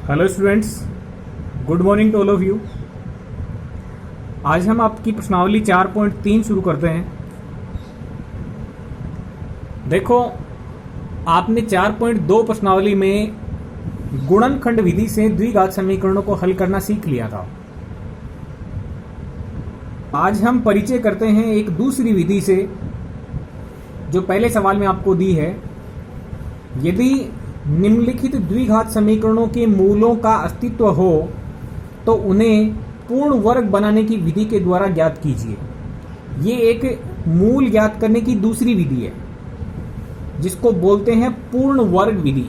Hello students, good morning to all of you. आज हम आपकी प्रश्नावली 4.3 शुरू करते हैं। देखो, आपने 4.2 प्रश्नावली में गुणनखंड विधि से द्विघात समीकरणों को हल करना सीख लिया था। आज हम परिचय करते हैं एक दूसरी विधि से जो पहले सवाल में आपको दी है। यदि निम्नलिखित द्विघात समीकरणों के मूलों का अस्तित्व हो तो उन्हें पूर्ण वर्ग बनाने की विधि के द्वारा ज्ञात कीजिए। ये एक मूल ज्ञात करने की दूसरी विधि है जिसको बोलते हैं पूर्ण वर्ग विधि,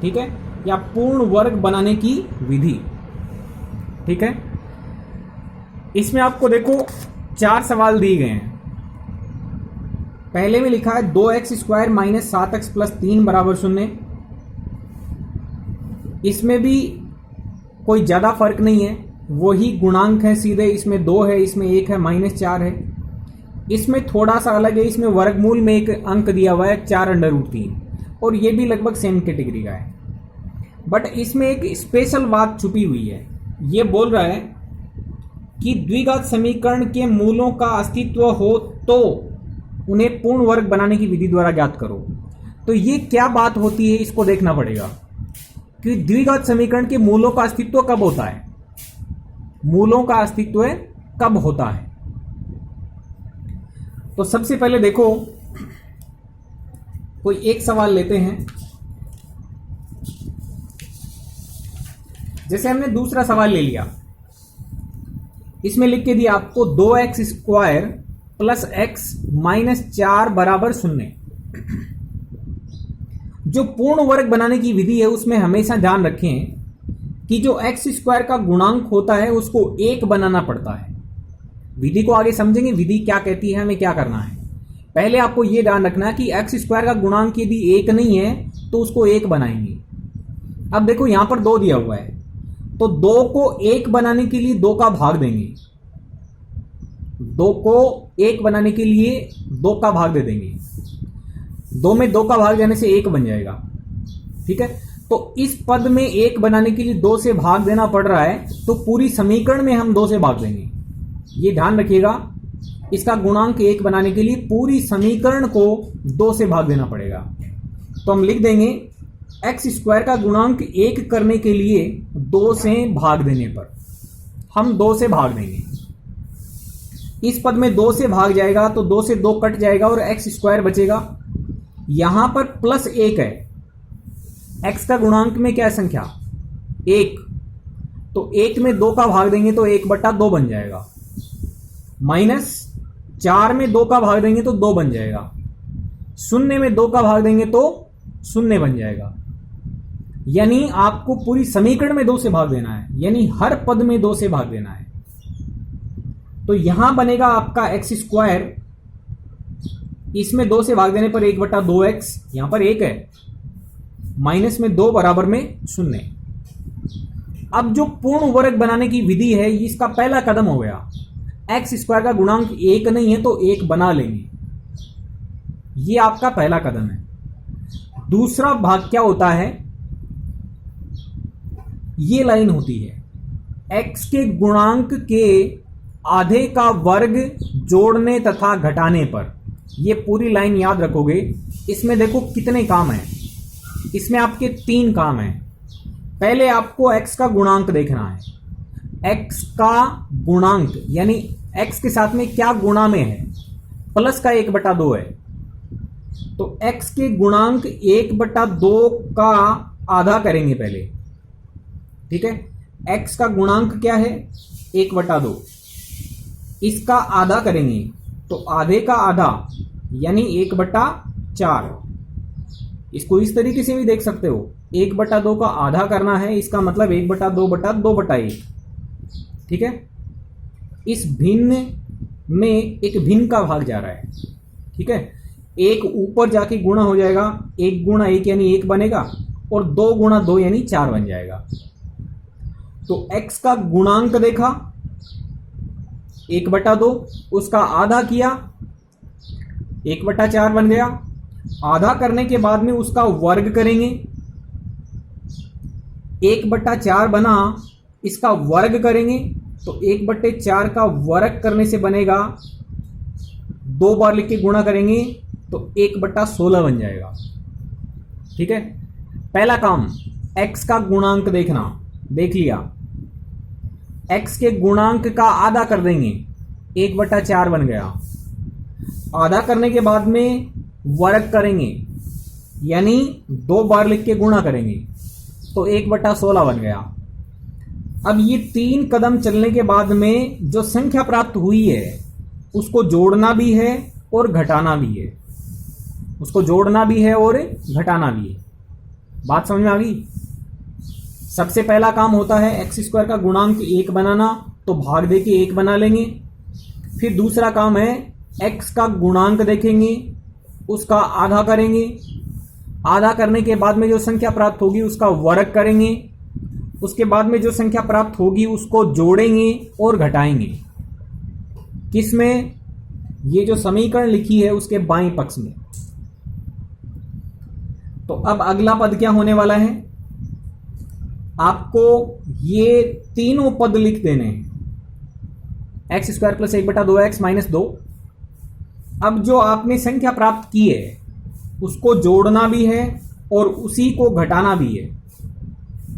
ठीक है, या पूर्ण वर्ग बनाने की विधि, ठीक है। इसमें आपको देखो 4 सवाल दिए गए हैं। पहले में लिखा है 2x² - 7x + 3 = 0। इसमें भी कोई ज्यादा फर्क नहीं है, वही गुणांक है सीधे। इसमें 2 है, इसमें 1 है, -4 है। इसमें थोड़ा सा अलग है, इसमें वर्गमूल में एक अंक दिया हुआ है 4√3 और ये भी लगभग सेम कैटेगरी का है। बट इसमें एक स्पेशल बात छुपी हुई है। ये बोल रहा है कि द्विघात समीकरण के मूलों का अस्तित्व हो तो उन्हें पूर्ण वर्ग बनाने की विधि द्वारा ज्ञात करो। तो ये क्या बात होती है, इसको देखना पड़ेगा कि द्विघात समीकरण के मूलों का अस्तित्व कब होता है। मूलों का अस्तित्व कब होता है? तो सबसे पहले देखो, कोई एक सवाल लेते हैं। जैसे हमने दूसरा सवाल ले लिया, इसमें लिख के दिया आपको 2x² + x - 4 = 0। जो पूर्ण वर्ग बनाने की विधि है उसमें हमेशा ध्यान रखें कि जो x² का गुणांक होता है उसको 1 बनाना पड़ता है। विधि को आगे समझेंगे, विधि क्या कहती है, हमें क्या करना है। पहले आपको यह ध्यान रखना कि x² का गुणांक यदि 1 नहीं है तो उसको 1 बनाएंगे। अब देखो यहां पर 2 दिया हुआ है, तो 2 को 1 बनाने के लिए 2 का भाग देंगे। 2 को 1 बनाने के लिए 2 का भाग दे देंगे। 2 में 2 का भाग देने से 1 बन जाएगा, ठीक है। तो इस पद में 1 बनाने के लिए 2 से भाग देना पड़ रहा है, तो पूरी समीकरण में हम 2 से भाग देंगे। ये ध्यान रखिएगा, इसका गुणांक 1 बनाने के लिए पूरी समीकरण को 2 से भाग देना पड़ेगा। तो हम लिख देंगे x² का गुणांक 1 करने के लिए 2 से भाग देने पर हम 2 से भाग देंगे। इस पद में 2 से भाग जाएगा तो 2 से 2 कट जाएगा और x² बचेगा। यहां पर +1 है, x का गुणांक में क्या है संख्या 1, तो 1 में 2 का भाग देंगे तो 1/2 बन जाएगा। -4 में 2 का भाग देंगे तो 2 बन जाएगा। 0 में 2 का भाग देंगे तो 0 बन जाएगा। यानी आपको पूरी समीकरण में 2 से भाग देना है, यानी हर पद में 2 से भाग देना है। तो यहां बनेगा आपका x², इसमें 2 से भाग देने पर 1/2x, यहां पर 1 है, माइनस में 2 बराबर में 0। अब जो पूर्ण वर्ग बनाने की विधि है, इसका पहला कदम हो गया। x² का गुणांक 1 नहीं है तो 1 बना लेंगे, ये आपका पहला कदम है। दूसरा भाग क्या होता है, ये लाइन होती है x के गुणांक के आधे का वर्ग जोड़ने तथा घटाने पर। ये पूरी लाइन याद रखोगे। इसमें देखो कितने काम हैं, इसमें आपके 3 काम हैं। पहले आपको x का गुणांक देखना है। x का गुणांक यानी x के साथ में क्या गुणा में है, प्लस का 1/2 है, तो x के गुणांक 1/2 का आधा करेंगे पहले, ठीक है। x का गुणांक क्या है 1/2, इसका आधा करेंगे तो आधे का आधा यानी 1/4। इसको इस तरीके से भी देख सकते हो, 1/2 का आधा करना है, इसका मतलब 1/2/2/1, ठीक है। इस भिन्न में एक भिन्न का भाग जा रहा है, ठीक है। 1 ऊपर जाके गुणा हो जाएगा, 1 × 1 यानी 1 बनेगा और 2 × 2 यानी 4 बन जाएगा। तो x का गुणांक देखा 1/2, उसका आधा किया 1/4 बन गया। आधा करने के बाद में उसका वर्ग करेंगे 1/4 बना, इसका वर्ग करेंगे तो 1/4 का वर्ग करने से बनेगा, 2 बार लिख के गुणा करेंगे तो 1/16 बन जाएगा। ठीक है, पहला काम x का गुणांक देखना, देख लिया, x के गुणांक का आधा कर देंगे, 1/4 बन गया। आधा करने के बाद में वर्ग करेंगे, यानी 2 बार लिख के गुणा करेंगे तो 1/16 बन गया। अब ये 3 कदम चलने के बाद में जो संख्या प्राप्त हुई है उसको जोड़ना भी है और घटाना भी है, उसको जोड़ना भी है और घटाना भी है। बात समझ में आ गई? सबसे पहला काम होता है x² का गुणांक 1 बनाना, तो भाग दे के 1 बना लेंगे। फिर दूसरा काम है x का गुणांक देखेंगे, उसका आधा करेंगे, आधा करने के बाद में जो संख्या प्राप्त होगी उसका वर्ग करेंगे, उसके बाद में जो संख्या प्राप्त होगी उसको जोड़ेंगे और घटाएंगे। किसमें? ये जो समीकरण लिखी है उसके बाएं पक्ष में। तो अब अगला पद क्या होने वाला है, आपको ये तीनों पद लिख देने हैं, x² + 1/2x - 2। अब जो आपने संख्या प्राप्त की है उसको जोड़ना भी है और उसी को घटाना भी है।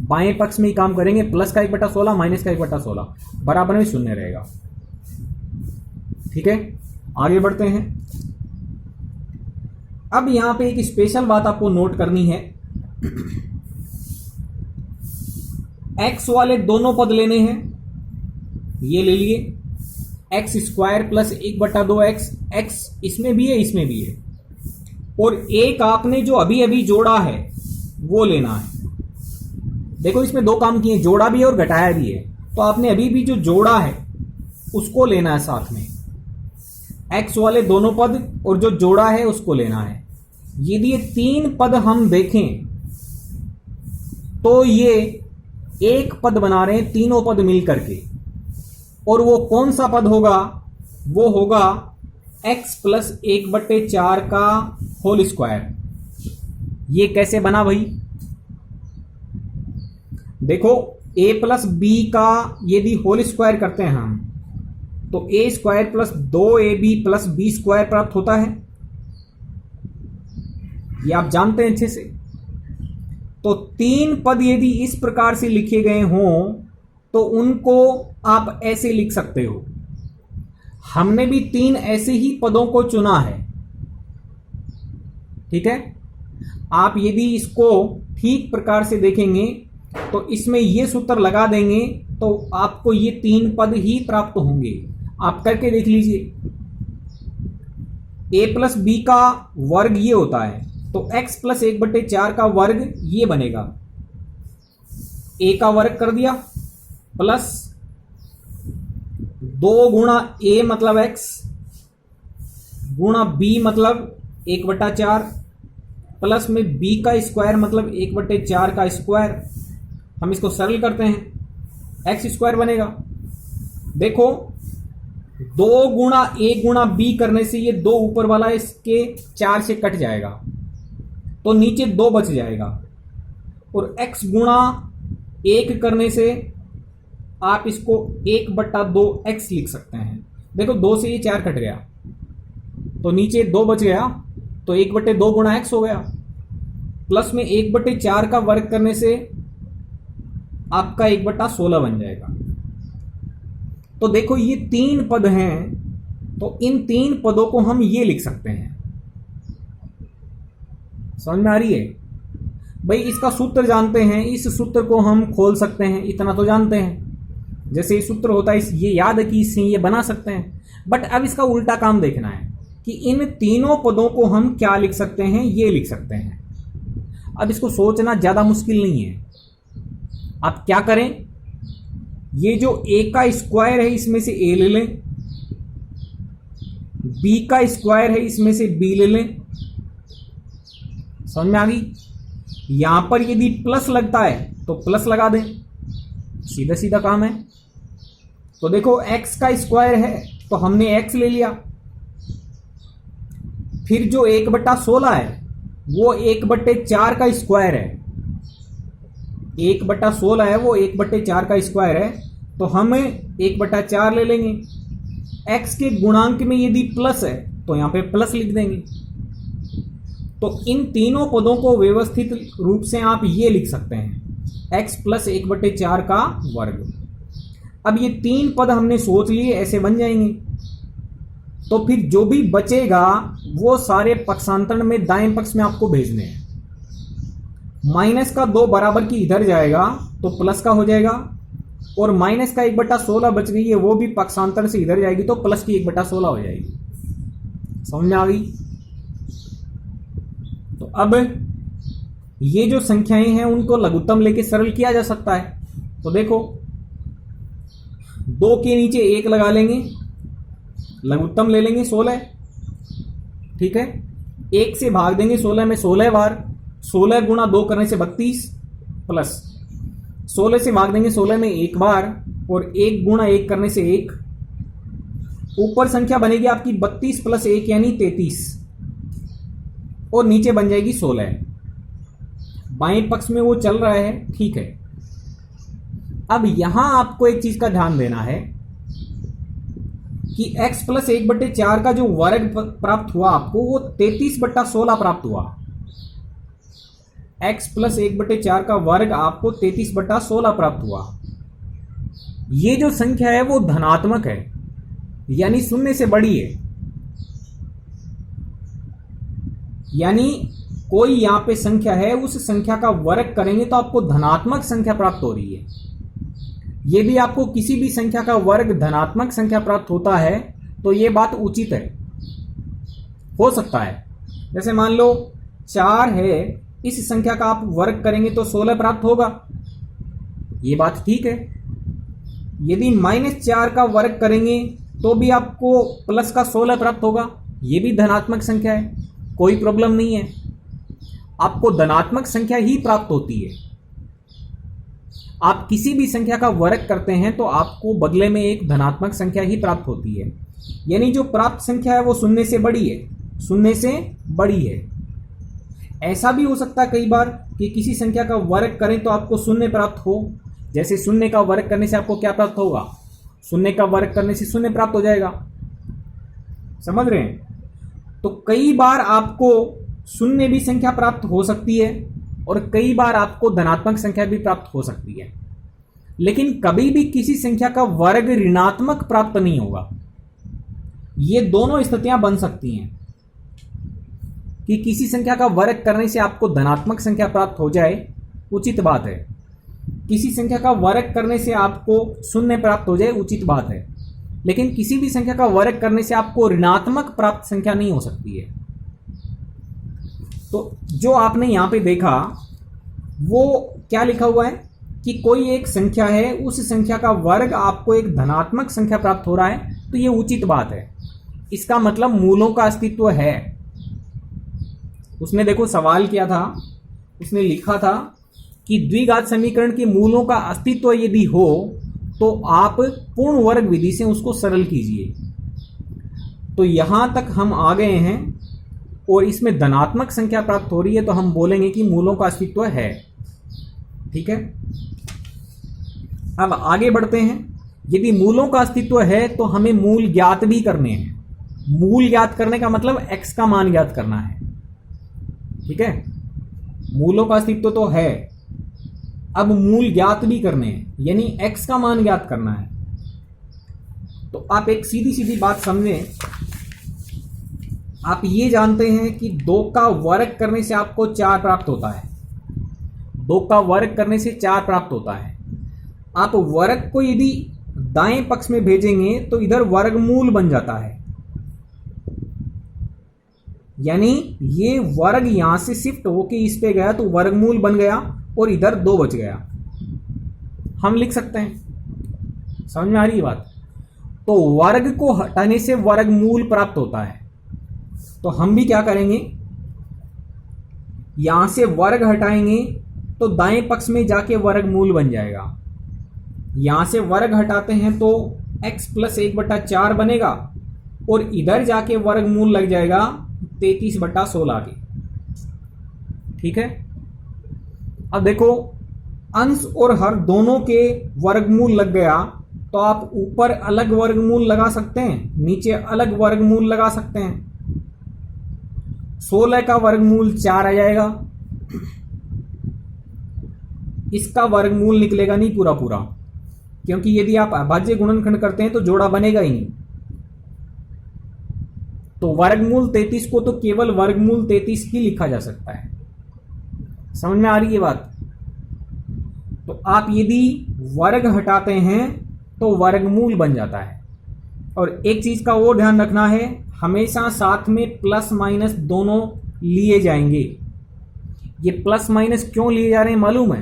बाएं पक्ष में ही काम करेंगे, प्लस का 1/16 माइनस का 1/16 बराबर में 0 रहेगा। ठीक है, आगे बढ़ते हैं। अब यहां पे एक स्पेशल बात आपको नोट करनी है, x वाले दोनों पद लेने हैं, ये ले लिए, x² + 1/2x, x इसमें भी है इसमें भी है, और एक आपने जो अभी अभी जोड़ा है वो लेना है। देखो इसमें 2 काम किए, जोड़ा भी है और घटाया भी है, तो आपने अभी भी जो जोड़ा है उसको लेना है साथ में, x वाले दोनों पद और जो जोड़ा है उसको लेना है। यदि ये 3 पद हम देखें तो ये एक पद बना रहे हैं, तीनों पद मिल करके, और वो कौन सा पद होगा? वो होगा x + 1/4 का होल स्क्वायर। ये कैसे बना भाई? देखो a + b का यदि होल स्क्वायर करते हैं हम तो a² + 2ab + b² प्राप्त होता है, ये आप जानते हैं अच्छे से। तो 3 पद यदि इस प्रकार से लिखे गए हों तो उनको आप ऐसे लिख सकते हो। हमने भी 3 ऐसे ही पदों को चुना है। ठीक है, आप यदि इसको ठीक प्रकार से देखेंगे तो इसमें ये सूत्र लगा देंगे तो आपको ये 3 पद ही प्राप्त होंगे। आप करके देख लीजिए, a + b का वर्ग ये होता है, तो x + 1/4 का वर्ग ये बनेगा, a का वर्ग कर दिया प्लस 2 गुणा a मतलब x गुणा b मतलब 1/4 प्लस में b का स्क्वायर मतलब 1/4 का स्क्वायर। हम इसको सरल करते हैं, x² बनेगा। देखो 2 गुणा a गुणा b करने से ये 2 ऊपर वाला इसके 4 से कट जाएगा तो नीचे 2 बच जाएगा, और x गुणा 1 करने से आप इसको 1/2x लिख सकते हैं। देखो 2 से ये 4 कट गया तो नीचे 2 बच गया, तो 1/2 गुणा x हो गया, प्लस में 1/4 का वर्ग करने से आपका 1/16 बन जाएगा। तो देखो ये 3 पद हैं, तो इन 3 पदों को हम ये लिख सकते हैं। समझ में आ रही है भाई? इसका सूत्र जानते हैं, इस सूत्र को हम खोल सकते हैं, इतना तो जानते हैं। जैसे ये सूत्र होता है ये याद है कि इससे ये बना सकते हैं, बट अब इसका उल्टा काम देखना है कि इन तीनों पदों को हम क्या लिख सकते हैं, ये लिख सकते हैं। अब इसको सोचना ज्यादा मुश्किल नहीं है। आप क्या करें, ये जो a का स्क्वायर है इसमें से a ले लें, b का स्क्वायर है इसमें से b ले लें। समझ में आ गई? यहां पर यदि प्लस लगता है तो प्लस लगा दें, सीधा सीधा काम है। तो देखो x का स्क्वायर है तो हमने x ले लिया, फिर जो 1/16 है वो 1/4 का स्क्वायर है, 1/16 है वो 1/4 का स्क्वायर है, तो हम 1/4 ले लेंगे। x के गुणांक में यदि प्लस है तो यहां पे प्लस लिख देंगे। तो इन तीनों पदों को व्यवस्थित रूप से आप ये लिख सकते हैं x + 1/4 का वर्ग। अब ये 3 पद हमने सोच लिए, ऐसे बन जाएंगे। तो फिर जो भी बचेगा वो सारे पक्षांतरण में दाएं पक्ष में आपको भेजने हैं। माइनस का 2 बराबर की इधर जाएगा तो प्लस का हो जाएगा, और माइनस का 1/16 बच गई है वो भी पक्षांतर से इधर जाएगी तो प्लस की 1/16 हो जाएगी। समझ में आ गई? तो अब ये जो संख्याएं हैं उनको लघुत्तम लेके सरल किया जा सकता है। तो देखो 2 के नीचे 1 लगा लेंगे, लघुत्तम ले लेंगे 16, ठीक है। 1 से भाग देंगे 16 में 16 बार, 16 गुणा 2 करने से 32, प्लस 16 से भाग देंगे 16 में 1 बार, और 1 गुणा 1 करने से 1। ऊपर संख्या बनेगी आपकी 32 + 1 यानी 33, और नीचे बन जाएगी 16। बाएं पक्ष में वो चल रहा है, ठीक है। अब यहां आपको एक चीज का ध्यान देना है कि x + 1/4 का जो वर्ग प्राप्त हुआ आपको वो 33/16 प्राप्त हुआ। x + 1/4 का वर्ग आपको 33/16 प्राप्त हुआ। ये जो संख्या है वो धनात्मक है, यानी 0 से बड़ी है। यानी कोई यहां पे संख्या है, उस संख्या का वर्ग करेंगे तो आपको धनात्मक संख्या प्राप्त हो रही है। यदि आपको किसी भी संख्या का वर्ग धनात्मक संख्या प्राप्त होता है तो यह बात उचित है, हो सकता है। जैसे मान लो 4 है, इस संख्या का आप वर्ग करेंगे तो 16 प्राप्त होगा, ये बात ठीक है। यदि -4 का वर्ग करेंगे तो भी आपको प्लस का 16 प्राप्त होगा, ये भी धनात्मक संख्या है, कोई प्रॉब्लम नहीं है। आपको धनात्मक संख्या ही प्राप्त होती है। आप किसी भी संख्या का वर्ग करते हैं तो आपको बदले में एक धनात्मक संख्या ही प्राप्त होती है। यानी जो प्राप्त संख्या है वो 0 से बड़ी है, 0 से बड़ी है। ऐसा भी हो सकता है कई बार कि किसी संख्या का वर्ग करें तो आपको 0 प्राप्त हो। जैसे 0 का वर्ग करने से आपको क्या प्राप्त होगा? 0 का वर्ग करने से 0 प्राप्त हो जाएगा। समझ रहे हैं? तो कई बार आपको 0 भी संख्या प्राप्त हो सकती है और कई बार आपको धनात्मक संख्या भी प्राप्त हो सकती है, लेकिन कभी भी किसी संख्या का वर्ग ऋणात्मक प्राप्त नहीं होगा। ये दोनों स्थितियां बन सकती हैं कि किसी संख्या का वर्ग करने से आपको धनात्मक संख्या प्राप्त हो जाए, उचित बात है। किसी संख्या का वर्ग करने से आपको 0 प्राप्त हो जाए, उचित बात है। लेकिन किसी भी संख्या का वर्ग करने से आपको ऋणात्मक प्राप्त संख्या नहीं हो सकती है। तो जो आपने यहां पे देखा वो क्या लिखा हुआ है कि कोई एक संख्या है, उस संख्या का वर्ग आपको एक धनात्मक संख्या प्राप्त हो रहा है, तो ये उचित बात है। इसका मतलब मूलों का अस्तित्व है। उसने देखो सवाल किया था, उसने लिखा था कि द्विघात समीकरण के मूलों का अस्तित्व यदि हो तो आप पूर्ण वर्ग विधि से उसको सरल कीजिए। तो यहां तक हम आ गए हैं और इसमें धनात्मक संख्या प्राप्त हो रही है, तो हम बोलेंगे कि मूलों का अस्तित्व है। ठीक है, अब आगे बढ़ते हैं। यदि मूलों का अस्तित्व है तो हमें मूल ज्ञात भी करने हैं। मूल ज्ञात करने का मतलब x का मान ज्ञात करना है। ठीक है, मूलों का अस्तित्व तो है, अब मूल ज्ञात भी करने हैं, यानी x का मान ज्ञात करना है। तो आप एक सीधी सीधी बात समझें। आप ये जानते हैं कि 2 का वर्ग करने से आपको 4 प्राप्त होता है। 2 का वर्ग करने से 4 प्राप्त होता है। आप वर्ग को यदि दाएं पक्ष में भेजेंगे तो इधर वर्गमूल बन जाता है, यानी ये वर्ग यहां से शिफ्ट होके इस पे गया तो वर्गमूल बन गया और इधर 2 बच गया। हम लिख सकते हैं, समझ में आ रही है बात? तो वर्ग को हटाने से वर्गमूल प्राप्त होता है। तो हम भी क्या करेंगे, यहां से वर्ग हटाएंगे तो दाएं पक्ष में जाके वर्गमूल बन जाएगा। यहां से वर्ग हटाते हैं तो x + 1/4 बनेगा और इधर जाके वर्गमूल लग जाएगा 33/16 के। ठीक है, अब देखो अंश और हर दोनों के वर्गमूल लग गया तो आप ऊपर अलग वर्गमूल लगा सकते हैं, नीचे अलग वर्गमूल लगा सकते हैं। 16 का वर्गमूल 4 आ जाएगा, इसका वर्गमूल निकलेगा नहीं पूरा पूरा, क्योंकि यदि आप अभाज्य गुणनखंड करते हैं तो जोड़ा बनेगा ही नहीं। तो वर्गमूल 33 को तो केवल वर्गमूल 33 ही लिखा जा सकता है। समझ में आ रही है बात? तो आप यदि वर्ग हटाते हैं तो वर्गमूल बन जाता है। और एक चीज का और ध्यान रखना है, हमेशा साथ में प्लस माइनस दोनों लिए जाएंगे। ये प्लस माइनस क्यों लिए जा रहे हैं मालूम है?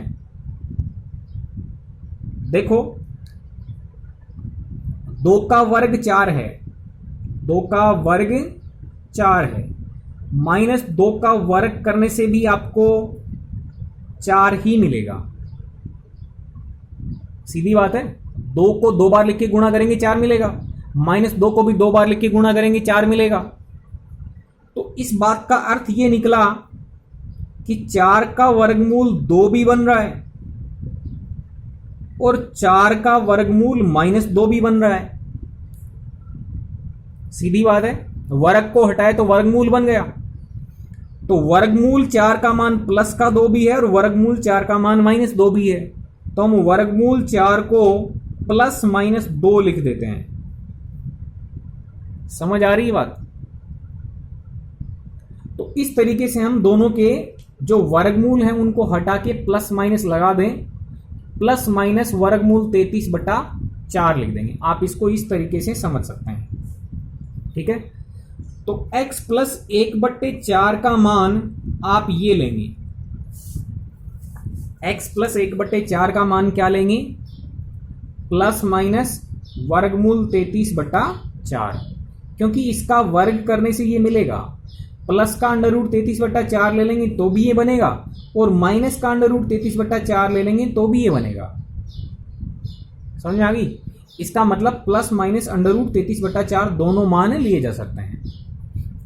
देखो, 2 का वर्ग 4 है, 2 का वर्ग 4 है, माइनस 2 का वर्ग करने से भी आपको 4 ही मिलेगा। सीधी बात है। 2 को 2 बार लिख के गुणा करेंगे 4 मिलेगा, माइनस 2 को भी 2 बार लिख के गुणा करेंगे 4 मिलेगा। तो इस बात का अर्थ ये निकला कि 4 का वर्गमूल 2 भी बन रहा है और 4 का वर्गमूल -2 भी बन रहा है। सीधी बात है। वर्ग को हटाए तो वर्गमूल बन गया। तो वर्गमूल 4 का मान प्लस का 2 भी है और वर्गमूल 4 का मान -2 भी है। तो हम वर्गमूल 4 को प्लस -2 लिख देते हैं। समझ आ रही है बात? तो इस तरीके से हम दोनों के जो वर्गमूल हैं उनको हटा के प्लस माइनस लगा दें, प्लस माइनस वर्गमूल 33/4 लिख देंगे। आप इसको इस तरीके से समझ सकते हैं। ठीक है। तो x प्लस 1/4 का मान आप ये लेंगे। x प्लस 1/4 का मान क्या लेंगे? प्लस माइनस वर्गमूल 33/4, क्योंकि इसका वर्ग करने से ये मिलेगा। प्लस का अंडर रूट 33/4 ले लेंगे तो भी ये बनेगा, और माइनस का अंडर रूट 33/4 ले लेंगे तो भी ये बनेगा। समझ में आ गई? इसका मतलब प्लस माइनस अंडर रूट 33/4 दोनों मान लिए जा सकते हैं।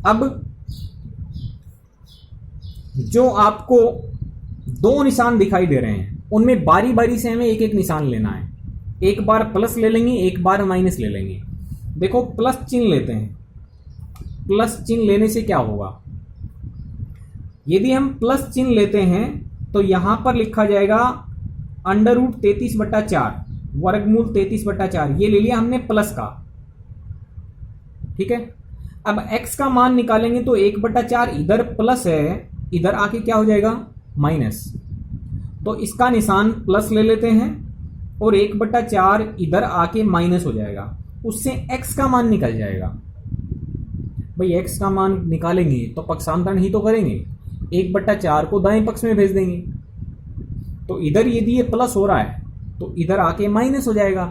अब जो आपको 2 निशान दिखाई दे रहे हैं उनमें बारी बारी से हमें एक एक निशान लेना है। एक बार प्लस ले लेंगे, एक बार माइनस ले लेंगे। देखो, प्लस चिन्ह लेते हैं। प्लस चिन्ह लेने से क्या होगा? यदि हम प्लस चिन्ह लेते हैं तो यहां पर लिखा जाएगा अंडर रूट 33/4, वर्गमूल 33/4। ये ले लिया हमने प्लस का। ठीक है। अब x का मान निकालेंगे तो 1/4 इधर प्लस है, इधर आके क्या हो जाएगा? माइनस। तो इसका निशान प्लस ले लेते हैं और 1/4 इधर आके माइनस हो जाएगा। उससे x का मान निकल जाएगा। भाई x का मान निकालेंगे तो पक्षांतरण ही तो करेंगे। 1/4 को दाएं पक्ष में भेज देंगे। तो इधर यदि ये प्लस हो रहा है तो इधर आके माइनस हो जाएगा।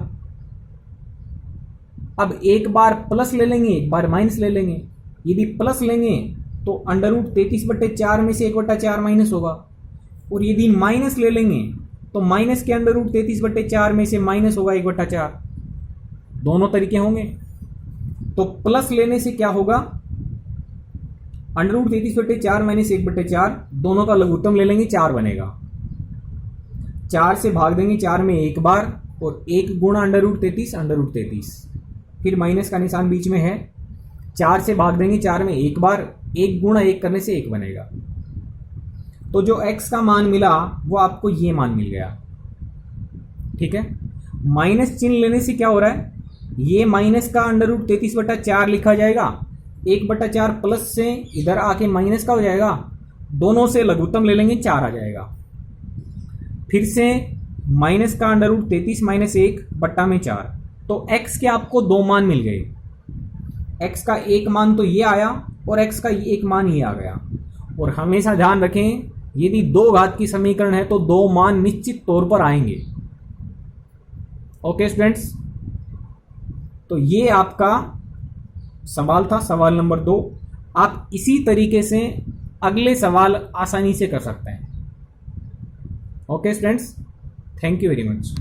अब एक बार प्लस ले लेंगे, एक बार माइनस ले लेंगे। यदि प्लस लेंगे तो अंडर रूट 33/4 में से 1/4 माइनस होगा, और यदि माइनस ले लेंगे तो माइनस के अंडर रूट 33/4 में से माइनस होगा 1/4। दोनों तरीके होंगे। तो प्लस लेने से क्या होगा? अंडर रूट 33/4 माइनस 1/4, दोनों का लघुत्तम ले लेंगे, 4 बनेगा। 4 से भाग देंगे 4 में एक बार, और 1 गुणा अंडर रूट 33, फिर माइनस का निशान बीच में है। 4 से भाग देंगे 4 में एक बार, 1 गुणा 1 करने से 1 बनेगा। तो जो x का मान मिला वो आपको ये मान मिल गया। ठीक है। माइनस चिन्ह लेने से क्या हो रहा है? ये माइनस का अंडर रूट 33/4 लिखा जाएगा। 1/4 प्लस से इधर आके माइनस का हो जाएगा। दोनों से लघुत्तम ले लेंगे, 4 आ जाएगा। फिर से माइनस का अंडर रूट 33 माइनस 1/4। तो x के आपको 2 मान मिल गए। x का एक मान तो ये आया और x का एक मान ये आ गया। और हमेशा ध्यान रखें, यदि 2 घात की समीकरण है तो 2 मान निश्चित तौर पर आएंगे। ओके स्टूडेंट्स, तो ये आपका सवाल था, सवाल नंबर 2। आप इसी तरीके से अगले सवाल आसानी से कर सकते हैं। Okay students, thank you very much.